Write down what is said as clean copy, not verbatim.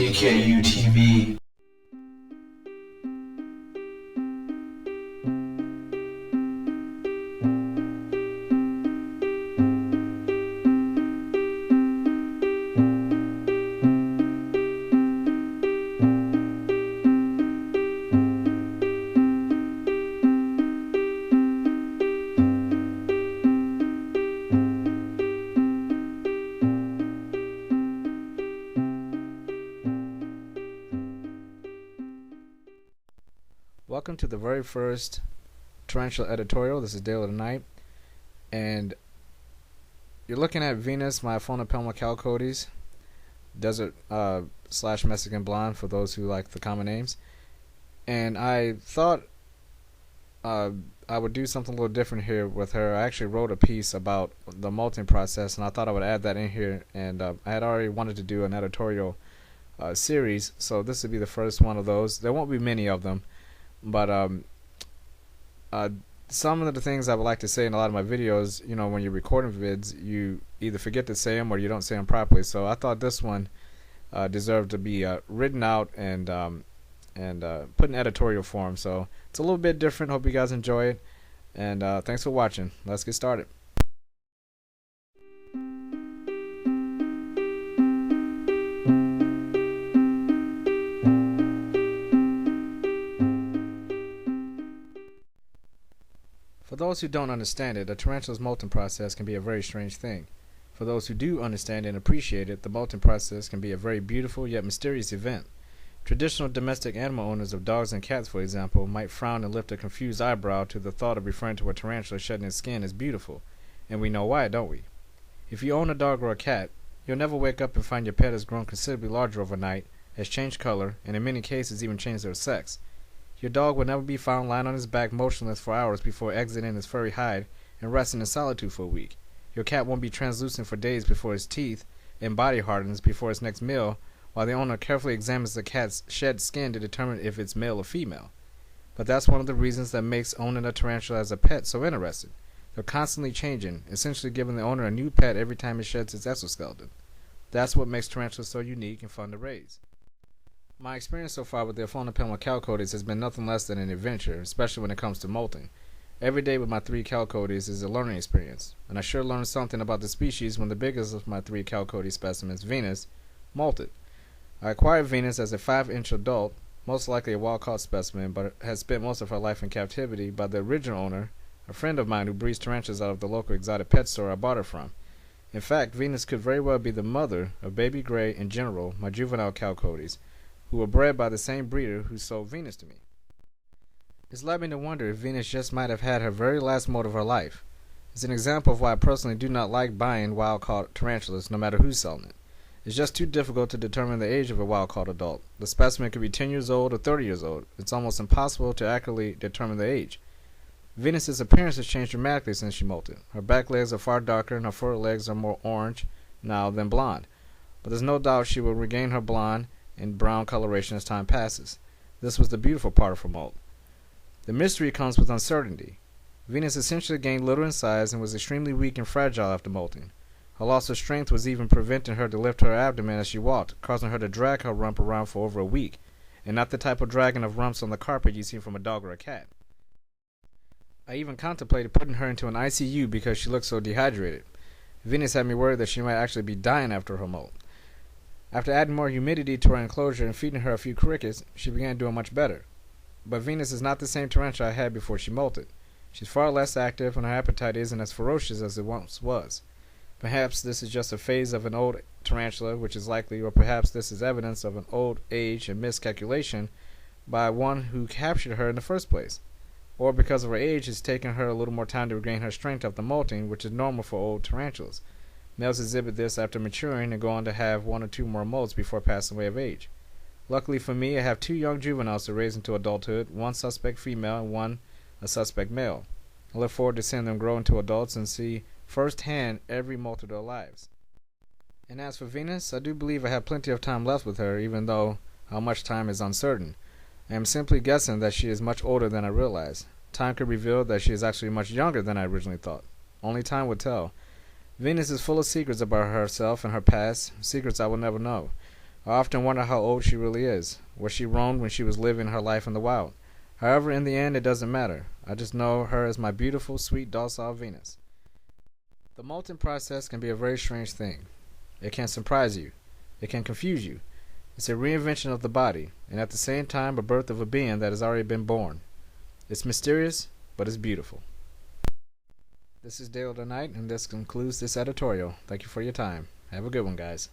DKU TV. Welcome to the very first Tarantula Editorial. This is Dale of the Night, and you're looking at Venus, my Phonopelma Chalcodes, Desert / Mexican Blonde for those who like the common names. And I thought I would do something a little different here with her. I actually wrote a piece about the molting process, and I thought I would add that in here. And I had already wanted to do an editorial series, so this would be the first one of those. There won't be many of them. But some of the things I would like to say in a lot of my videos, you know, when you're recording vids, you either forget to say them or you don't say them properly. So I thought this one deserved to be written out and put in editorial form. So it's a little bit different. Hope you guys enjoy it. And thanks for watching. Let's get started. For those who don't understand it, a tarantula's molting process can be a very strange thing. For those who do understand and appreciate it, the molting process can be a very beautiful yet mysterious event. Traditional domestic animal owners of dogs and cats, for example, might frown and lift a confused eyebrow to the thought of referring to a tarantula shedding its skin as beautiful, and we know why, don't we? If you own a dog or a cat, you'll never wake up and find your pet has grown considerably larger overnight, has changed color, and in many cases even changed their sex. Your dog will never be found lying on his back motionless for hours before exiting his furry hide and resting in solitude for a week. Your cat won't be translucent for days before his teeth and body hardens before its next meal, while the owner carefully examines the cat's shed skin to determine if it's male or female. But that's one of the reasons that makes owning a tarantula as a pet so interesting. They're constantly changing, essentially giving the owner a new pet every time it sheds its exoskeleton. That's what makes tarantulas so unique and fun to raise. My experience so far with the Phonopelma Chalcodes has been nothing less than an adventure, especially when it comes to molting. Every day with my 3 Chalcodes is a learning experience, and I sure learned something about the species when the biggest of my 3 Chalcodes specimens, Venus, molted. I acquired Venus as a 5-inch adult, most likely a wild-caught specimen, but has spent most of her life in captivity by the original owner, a friend of mine who breeds tarantulas out of the local exotic pet store I bought her from. In fact, Venus could very well be the mother of Baby Gray and General, my juvenile Chalcodes, who were bred by the same breeder who sold Venus to me. It's led me to wonder if Venus just might have had her very last moult of her life. It's an example of why I personally do not like buying wild-caught tarantulas, no matter who's selling it. It's just too difficult to determine the age of a wild-caught adult. The specimen could be 10 years old or 30 years old. It's almost impossible to accurately determine the age. Venus's appearance has changed dramatically since she molted. Her back legs are far darker and her forward legs are more orange now than blonde. But there's no doubt she will regain her blonde and brown coloration as time passes. This was the beautiful part of her molt. The mystery comes with uncertainty. Venus essentially gained little in size and was extremely weak and fragile after molting. Her loss of strength was even preventing her to lift her abdomen as she walked, causing her to drag her rump around for over a week, and not the type of dragging of rumps on the carpet you see from a dog or a cat. I even contemplated putting her into an ICU because she looked so dehydrated. Venus had me worried that she might actually be dying after her molt. After adding more humidity to her enclosure and feeding her a few crickets, she began doing much better. But Venus is not the same tarantula I had before she molted. She's far less active and her appetite isn't as ferocious as it once was. Perhaps this is just a phase of an old tarantula, which is likely, or perhaps this is evidence of an old age and miscalculation by one who captured her in the first place. Or because of her age, it's taken her a little more time to regain her strength after molting, which is normal for old tarantulas. Males exhibit this after maturing and go on to have 1 or 2 more molts before passing away of age. Luckily for me, I have 2 young juveniles to raise into adulthood, 1 suspect female and 1 a suspect male. I look forward to seeing them grow into adults and see firsthand every molt of their lives. And as for Venus, I do believe I have plenty of time left with her, even though how much time is uncertain. I am simply guessing that she is much older than I realized. Time could reveal that she is actually much younger than I originally thought. Only time would tell. Venus is full of secrets about herself and her past, secrets I will never know. I often wonder how old she really is. Was she roamed when she was living her life in the wild? However, in the end, it doesn't matter. I just know her as my beautiful, sweet, docile Venus. The molting process can be a very strange thing. It can surprise you. It can confuse you. It's a reinvention of the body, and at the same time a birth of a being that has already been born. It's mysterious, but it's beautiful. This is Dale tonight, and this concludes this editorial. Thank you for your time. Have a good one, guys.